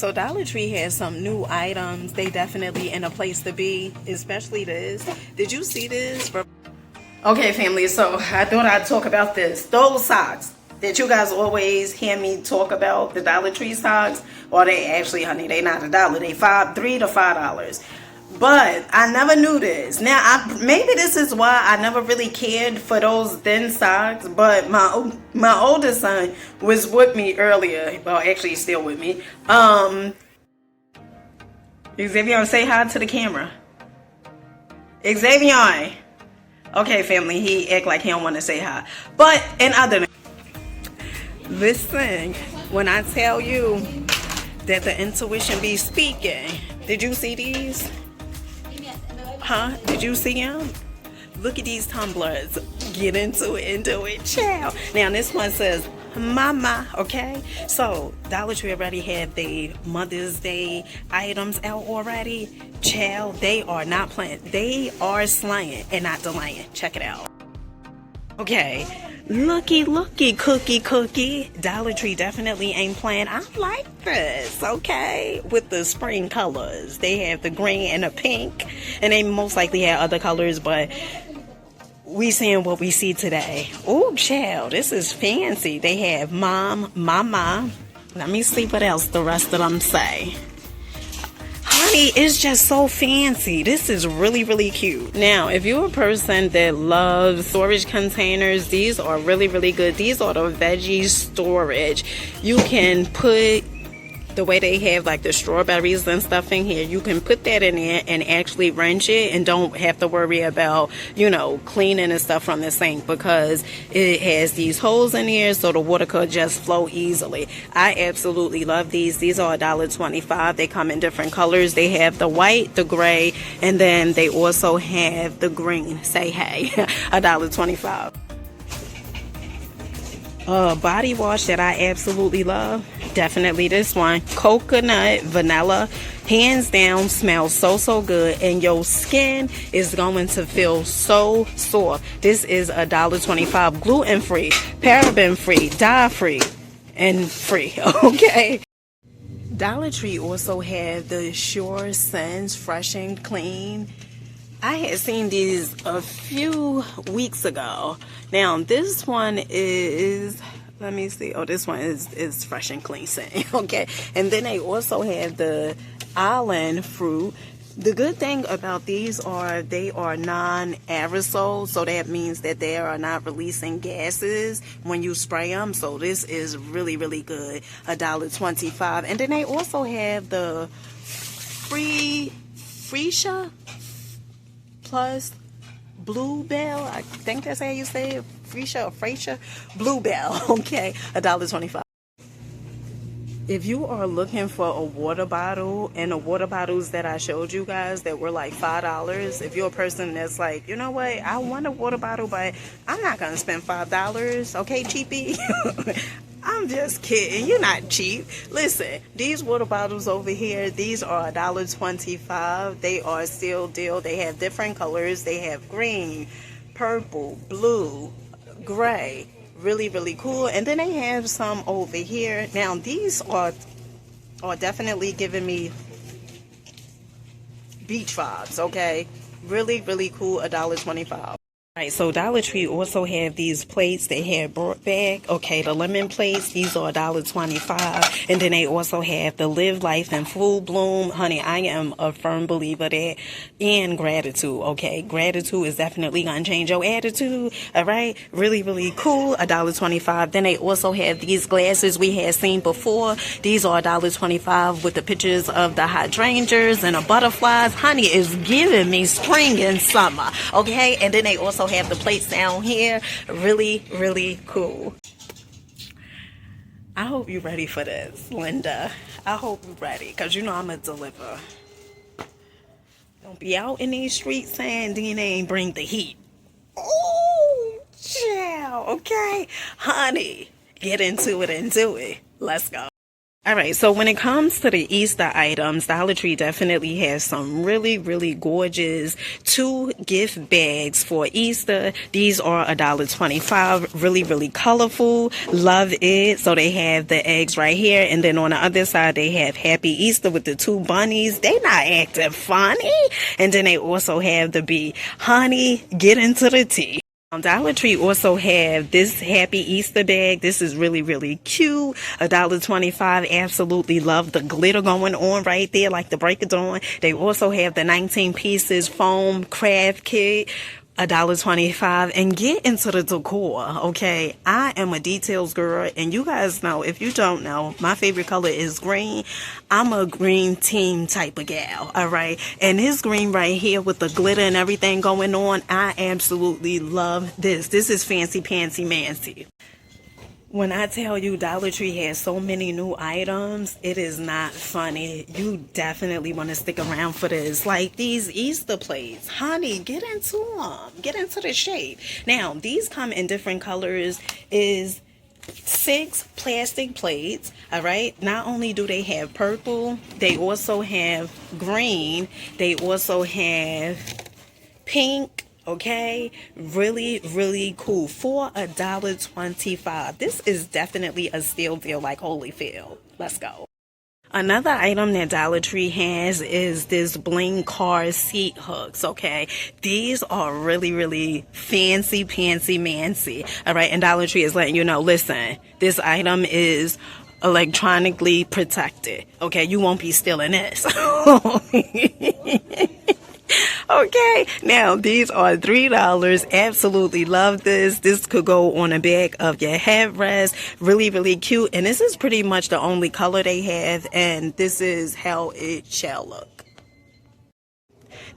So Dollar Tree has some new items. They definitely in a place to be, especially this. Did you see this? Okay, family, so I thought I'd talk about this. Those socks that you guys always hear me talk about, the Dollar Tree socks, or they actually, honey, they not $1. They $3 to $5. But I never knew this. Now, maybe this is why I never really cared for those thin socks. But my oldest son was with me earlier. Well, actually, he's still with me. Xavier, say hi to the camera. Xavier. Okay, family, he act like he don't want to say hi. But in other, listen, when I tell you that the intuition be speaking, did you see these? Huh? Did you see them? Look at these tumblers. Get into it, child. Now this one says mama, okay? So Dollar Tree already had the Mother's Day items out already. Child, they are not playing. They are slaying and not delaying. Check it out. Okay. Looky, cookie. Dollar Tree definitely ain't playing. I like this, okay? With the spring colors. They have the green and the pink. And they most likely have other colors, but we seeing what we see today. Oh, child, this is fancy. They have mom, mama. Let me see what else the rest of them say. Honey, it's just so fancy. This is really, really cute. Now, if you're a person that loves storage containers, these are really, really good. These are the veggie storage. You can put, the way they have like the strawberries and stuff in here, you can put that in there and actually wrench it and don't have to worry about, you know, cleaning and stuff from the sink, because it has these holes in here so the water could just flow easily. I absolutely love these. These are $1.25. They come in different colors. They have the white, the gray, and then they also have the green. Say hey. $1.25. Body wash that I absolutely love, definitely this one. Coconut vanilla, hands down, smells so good, and your skin is going to feel so soft. This is $1.25, gluten free, paraben free, dye free, and free. Okay. Dollar Tree also have the Sure Sense Fresh and Clean. I had seen these a few weeks ago. Now this one is, let me see. Oh, this one is Fresh and Clean scent. Okay. And then they also have the Island Fruit. The good thing about these are they are non-aerosol, so that means that they are not releasing gases when you spray them. So this is really, really good. $1.25. And then they also have the Freesia Plus Bluebell. I think that's how you say it. Freesia Bluebell. Okay, $1.25. If you are looking for a water bottle, and the water bottles that I showed you guys that were like $5, if you're a person that's like, you know what, I want a water bottle, but I'm not gonna spend $5, okay, cheapie? I'm just kidding. You're not cheap. Listen, these water bottles over here, these are $1.25. They are still deal. They have different colors. They have green, purple, blue, gray. Really, really cool. And then they have some over here. Now, these are definitely giving me beach vibes, okay? Really, really cool. $1.25. Alright, so Dollar Tree also have these plates. They have brought back, okay, the lemon plates. These are $1.25. And then they also have the Live Life in Full Bloom. Honey, I am a firm believer that, and gratitude, okay? Gratitude is definitely going to change your attitude, alright? Really, really cool. $1.25. Then they also have these glasses we had seen before. These are $1.25 with the pictures of the hydrangeas and the butterflies. Honey, is giving me spring and summer, okay? And then they also have the plates down here. Really, really cool. I hope you're ready for this, Linda. I hope you're ready, because you know I'm going to deliver. Don't be out in these streets saying DNA ain't bring the heat. Oh, child, okay? Honey, get into it and do it. Let's go. All right, so when it comes to the Easter items, Dollar Tree definitely has some really, really gorgeous 2 gift bags for Easter. These are $1.25, really, really colorful. Love it. So they have the eggs right here, and then on the other side they have Happy Easter with the 2 bunnies. They not acting funny. And then they also have the bee, honey, get into the tea. Dollar Tree also have this Happy Easter bag. This is really, really cute. $1.25. Absolutely love the glitter going on right there, like the break it on. They also have the 19 pieces foam craft kit. $1.25, and get into the decor. Okay, I am a details girl, and you guys know, if you don't know, my favorite color is green. I'm a green team type of gal. All right, and this green right here with the glitter and everything going on, I absolutely love this. This is fancy pantsy mancy. When I tell you Dollar Tree has so many new items, it is not funny. You definitely want to stick around for this. Like these Easter plates. Honey, get into them. Get into the shape. Now, these come in different colors. Is 6 plastic plates. All right. Not only do they have purple, they also have green. They also have pink. Okay, really, really cool for $1.25. This is definitely a steal deal like Holyfield. Let's go. Another item that Dollar Tree has is this bling car seat hooks, okay? These are really, really fancy, pantsy, mancy, all right? And Dollar Tree is letting you know, listen, this item is electronically protected, okay? You won't be stealing this. Okay, now these are $3. Absolutely love this. This could go on the back of your headrest. Really, really cute. And this is pretty much the only color they have. And this is how it shall look.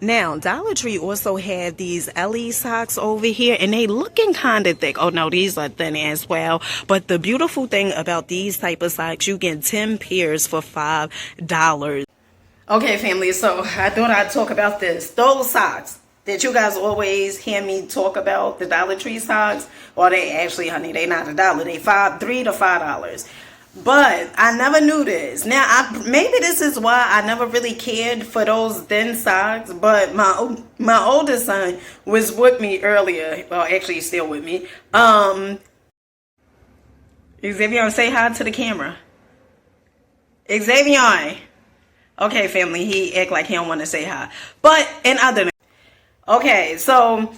Now, Dollar Tree also have these Ellie socks over here, and they looking kind of thick. Oh, no, these are thin as well. But the beautiful thing about these type of socks, you get 10 pairs for $5. Okay, family, so I thought I'd talk about this. Those socks that you guys always hear me talk about, the Dollar Tree socks, or they actually, honey, they not $1. They $3 to $5. But I never knew this. Now, maybe this is why I never really cared for those thin socks. But my oldest son was with me earlier. Well, actually, he's still with me. Xavier, say hi to the camera. Xavier. Okay, family, he act like he don't want to say hi. But in other than, okay, so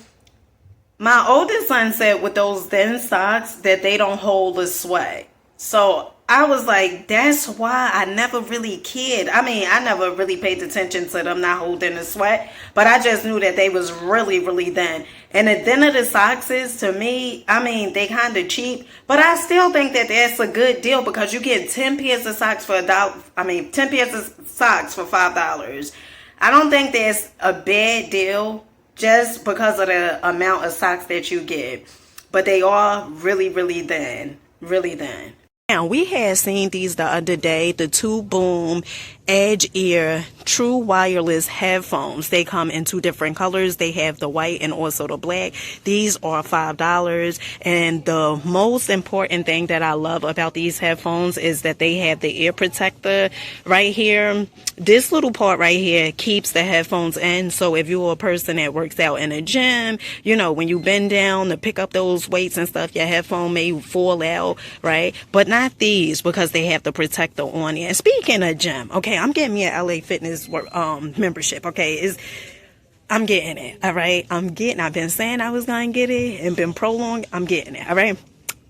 my oldest son said with those thin socks that they don't hold the sweat. So I was like, that's why I never really cared. I mean, I never really paid attention to them not holding the sweat, but I just knew that they was really, really thin. And the thinner the socks is, to me, I mean, they kind of cheap, but I still think that that's a good deal because you get 10 pairs of socks for $1. I mean, 10 pairs of socks for $5. I don't think that's a bad deal just because of the amount of socks that you get, but they are really, really thin, really thin. Now, we had seen these the other day, the 2 Boom Edge Ear True Wireless Headphones. They come in 2 different colors. They have the white and also the black. These are $5. And the most important thing that I love about these headphones is that they have the ear protector right here. This little part right here keeps the headphones in. So if you're a person that works out in a gym, you know, when you bend down to pick up those weights and stuff, your headphone may fall out, right? But not these, because they have the protector on it. And speaking of gym, okay, I'm getting me an LA Fitness membership, okay? I'm getting it, all right? I've been saying I was going to get it and been prolonged. I'm getting it, all right?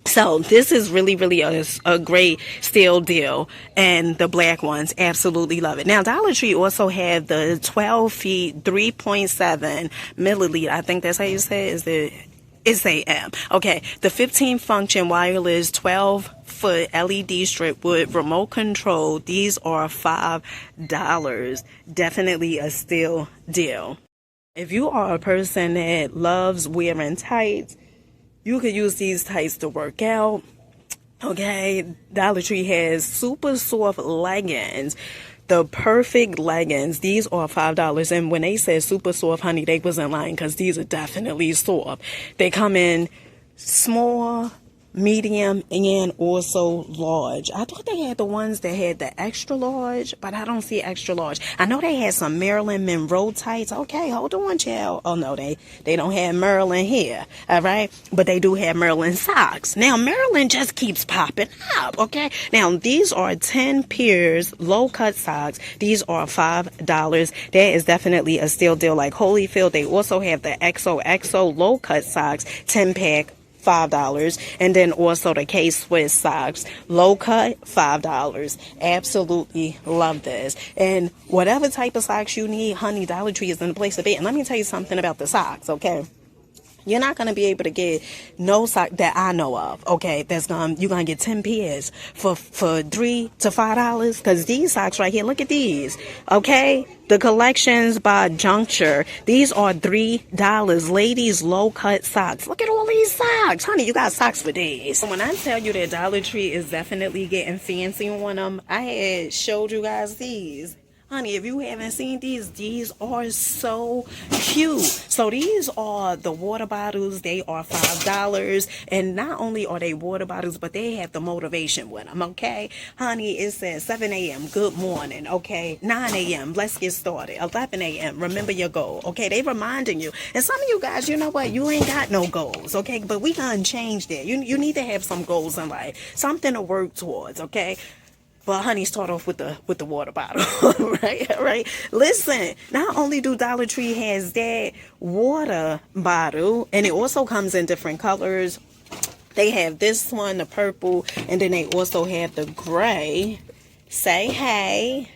So this is really, really a great steal deal. And the black ones, absolutely love it. Now, Dollar Tree also have the 12 feet, 3.7 milliliter. I think that's how you say it. It's AM. Okay, the 15 function wireless 12-foot LED strip with remote control. These are $5. Definitely a steal deal. If you are a person that loves wearing tights, you could use these tights to work out. Okay, Dollar Tree has super soft leggings. The perfect leggings. These are $5. And when they said super soft, honey, they wasn't lying, because these are definitely soft. They come in small, medium, and also large. I thought they had the ones that had the extra large, but I don't see extra large. I know they had some Marilyn Monroe tights. Okay, hold on, child. Oh no, they don't have Marilyn here. All right, but they do have Marilyn socks. Now Marilyn just keeps popping up. Okay, now these are 10 pairs low cut socks. These are $5. That is definitely a steal deal like Holyfield. They also have the XOXO low cut socks, 10 pack, $5, and then also the K-Swiss socks, low cut, $5. Absolutely love this. And whatever type of socks you need, honey, Dollar Tree is in the place to be. And let me tell you something about the socks, okay? You're not going to be able to get no sock that I know of, okay, you're going to get 10 pairs for $3 to $5, because these socks right here, look at these, okay? The collections by Juncture, these are $3. Ladies low cut socks. Look at all these socks. Honey, you got socks for days. When I tell you that Dollar Tree is definitely getting fancy on them, I had showed you guys these. Honey, if you haven't seen these are so cute. So these are the water bottles. They are $5. And not only are they water bottles, but they have the motivation with them, okay? Honey, it says 7 a.m., good morning, okay? 9 a.m., let's get started. 11 a.m., remember your goal, okay? They reminding you. And some of you guys, you know what? You ain't got no goals, okay? But we gonna change that. You need to have some goals in life. Something to work towards, okay? Well, honey, start off with the water bottle, right? Listen, not only do Dollar Tree has that water bottle, and it also comes in different colors. They have this one, the purple, and then they also have the gray. Say hey.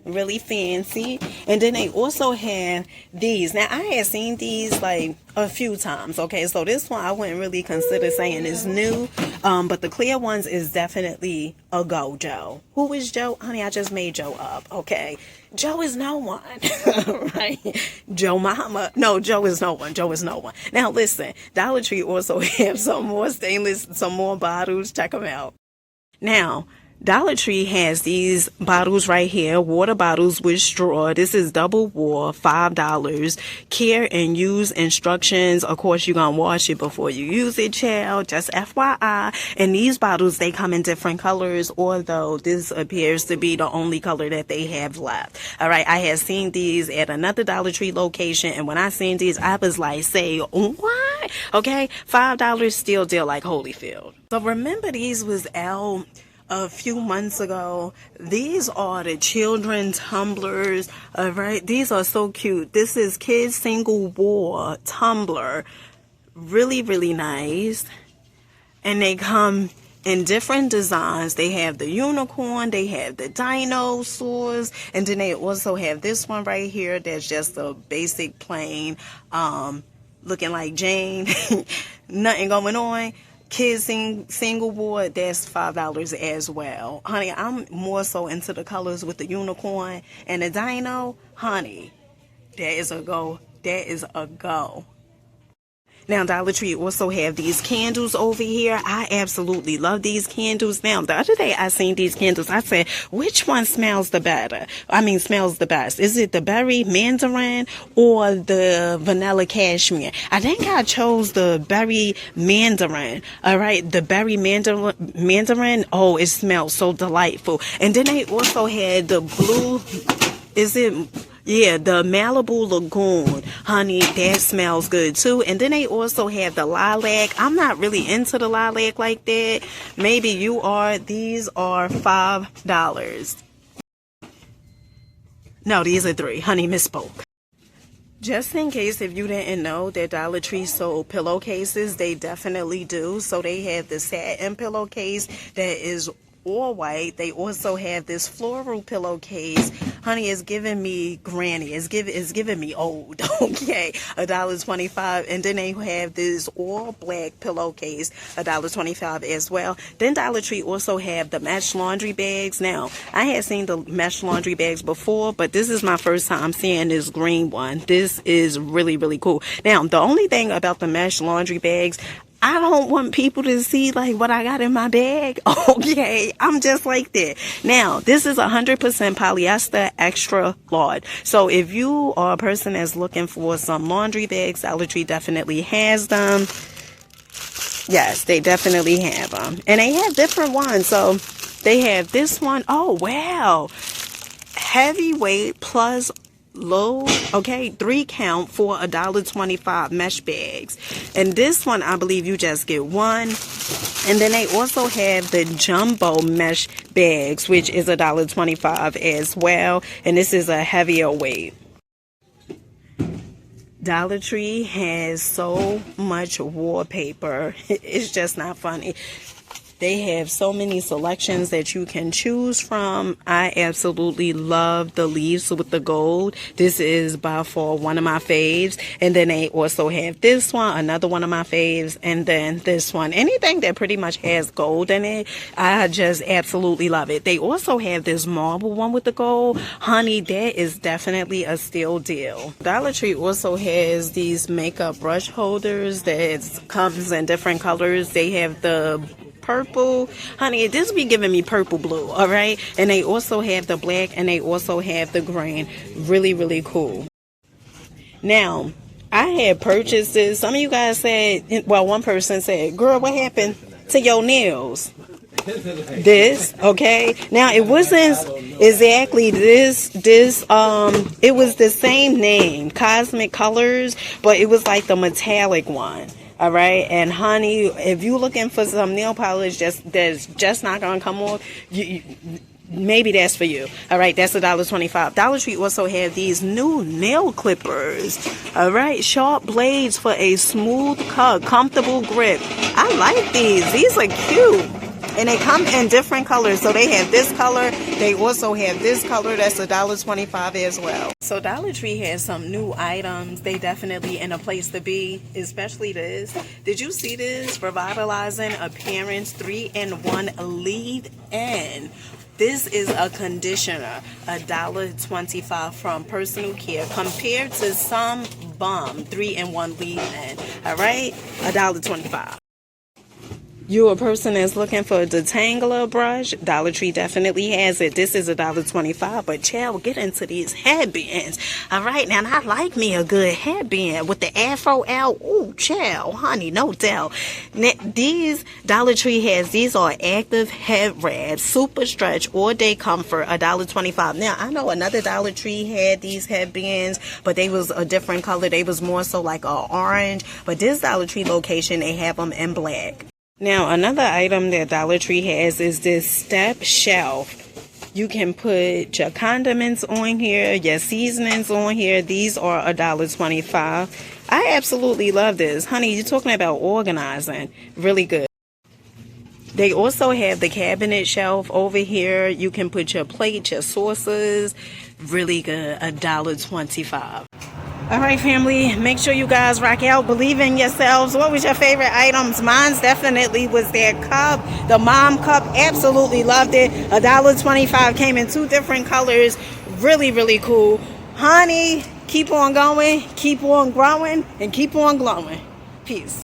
Really fancy. And then they also have these. Now, I had seen these like a few times, okay? So this one I wouldn't really consider saying is new, but the clear ones is definitely a go, Joe. Who is Joe? Honey, I just made Joe up, okay? Joe is no one, right? Joe Mama. No, Joe is no one. Joe is no one. Now, listen, Dollar Tree also have some more bottles. Check them out. Now, Dollar Tree has these bottles right here, water bottles with straw. This is double wall, $5. Care and use instructions. Of course, you're going to wash it before you use it, child. Just FYI. And these bottles, they come in different colors, although this appears to be the only color that they have left. All right, I had seen these at another Dollar Tree location, and when I seen these, I was like, say, what? Okay, $5 still deal like Holyfield. So remember, these was out a few months ago. These are the children tumblers. All right, these are so cute. This is kids single wall tumbler. Really, really nice. And they come in different designs. They have the unicorn, they have the dinosaurs, and then they also have this one right here that's just a basic plain looking like Jane. Nothing going on. Kids single board, that's $5 as well. Honey, I'm more so into the colors with the unicorn and the dino. Honey, that is a go. That is a go. Now, Dollar Tree also have these candles over here. I absolutely love these candles. Now, the other day I seen these candles. I said, which one smells the better? Smells the best. Is it the berry mandarin or the vanilla cashmere? I think I chose the berry mandarin. All right, the berry mandarin. Oh, it smells so delightful. And then they also had the blue. Yeah, the Malibu Lagoon, honey, that smells good too. And then they also have the lilac. I'm not really into the lilac like that. Maybe you are. These are $5. No, these are $3. Honey, misspoke. Just in case if you didn't know that Dollar Tree sold pillowcases, they definitely do. So they have the satin pillowcase that is all white. They also have this floral pillowcase. Honey, it's giving me granny. It's giving me old. Okay, $1.25. And then they have this all black pillowcase, $1.25 as well. Then Dollar Tree also have the mesh laundry bags. Now, I had seen the mesh laundry bags before, but this is my first time seeing this green one. This is really, really cool. Now, the only thing about the mesh laundry bags, I don't want people to see like what I got in my bag. Okay, I'm just like that. Now, this is 100% polyester extra large. So if you are a person that's looking for some laundry bags, Dollar Tree definitely has them. Yes, they definitely have them. And they have different ones. So they have this one. Oh, wow. Heavyweight plus low. Okay, 3 count for $1.25 mesh bags. And this one, I believe you just get one. And then they also have the jumbo mesh bags, which is $1.25 as well. And this is a heavier weight. Dollar Tree has so much wallpaper. It's just not funny. They have so many selections that you can choose from. I absolutely love the leaves with the gold. This is by far one of my faves. And then they also have this one, another one of my faves, and then this one. Anything that pretty much has gold in it, I just absolutely love it. They also have this marble one with the gold. Honey, that is definitely a steal deal. Dollar Tree also has these makeup brush holders that comes in different colors. They have the purple, honey, this be giving me purple blue, all right? And they also have the black and they also have the green. Really, really cool. Now, I had purchased this. Some of you guys said, well, one person said, girl, what happened to your nails? This, okay? Now, it wasn't exactly this, it was the same name, Cosmic Colors, but it was like the metallic one. All right, and honey, if you looking for some nail polish that's just not gonna come off, maybe that's for you. All right, that's $1.25. Dollar Tree also have these new nail clippers. All right, sharp blades for a smooth cut, comfortable grip. I like these. These are cute. And they come in different colors. So they have this color. They also have this color. That's $1.25 as well. So Dollar Tree has some new items. They definitely in a place to be, especially this. Did you see this? Revitalizing Appearance 3-in-1 Leave-In. This is a conditioner, $1.25 from Personal Care, compared to some Balm 3-in-1 Leave-In. All right, $1.25. You a person that's looking for a detangler brush, Dollar Tree definitely has it. This is $1.25, but child, get into these headbands. All right, now I like me a good headband with the afro out. Ooh, child, honey, no doubt. Now, these Dollar Tree has, these are active head wraps, super stretch, all day comfort, $1.25. Now, I know another Dollar Tree had these headbands, but they was a different color. They was more so like a orange, but this Dollar Tree location, they have them in black. Now, another item that Dollar Tree has is this step shelf. You can put your condiments on here, your seasonings on here. These are $1.25. I absolutely love this. Honey, you're talking about organizing. Really good. They also have the cabinet shelf over here. You can put your plate, your sauces. Really good. $1.25. All right, family, make sure you guys rock out. Believe in yourselves. What was your favorite items? Mine's definitely was that cup, the mom cup. Absolutely loved it. $1.25, came in 2 different colors. Really, really cool. Honey, keep on going, keep on growing, and keep on glowing. Peace.